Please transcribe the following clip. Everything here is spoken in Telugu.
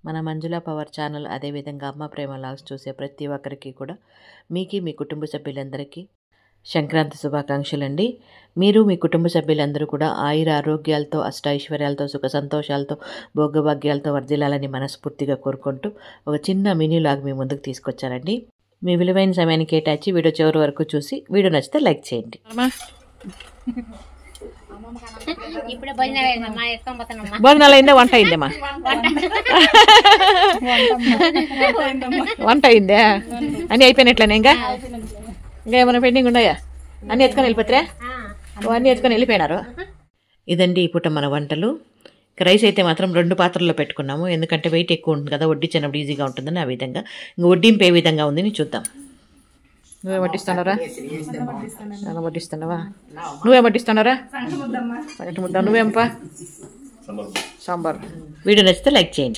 మన మంజుల పవర్ ఛానల్ అదేవిధంగా అమ్మ ప్రేమ లాగ్స్ చూసే ప్రతి ఒక్కరికి కూడా మీకు మీ కుటుంబ సభ్యులందరికీ సంక్రాంతి శుభాకాంక్షలండి. మీరు మీ కుటుంబ సభ్యులందరూ కూడా ఆయుర ఆరోగ్యాలతో అష్టైశ్వర్యాలతో సుఖ సంతోషాలతో భోగభాగ్యాలతో వర్ధిల్లాలని మనస్ఫూర్తిగా కోరుకుంటూ ఒక చిన్న మినీ లాగ్ మీ ముందుకు తీసుకొచ్చానండి. మీ విలువైన సమయాన్ని కేటాయించి వీడియో చివరి వరకు చూసి వీడియో నచ్చితే లైక్ చేయండి. భోజనాలు అయిందా? వంట అయిందమ్మా? వంట అయిందా? అన్నీ అయిపోయినట్లేనే? ఇంకా ఏమైనా పెండింగ్ ఉన్నాయా? అన్నీ ఎత్తుకొని వెళ్ళిపోతారా? అన్నీ ఎత్తుకొని వెళ్ళిపోయినారు. ఇదండి ఈ పూట మన వంటలు. రైస్ అయితే మాత్రం 2 పాత్రల్లో పెట్టుకున్నాము, ఎందుకంటే వెయిట్ ఎక్కువ ఉంటుంది కదా, వడ్డించినప్పుడు ఈజీగా ఉంటుందని. ఆ విధంగా ఇంక వడ్డింపు ఏ విధంగా ఉందని చూద్దాం. నువ్వేం వడ్డిస్తున్నారా? చాలా వడ్డిస్తున్నావా? నువ్వేం వడ్డిస్తున్నారా? సంగటి ముద్ద. నువ్వేంపా? సాంబార్. వీడియో నచ్చితే లైక్ చేయండి.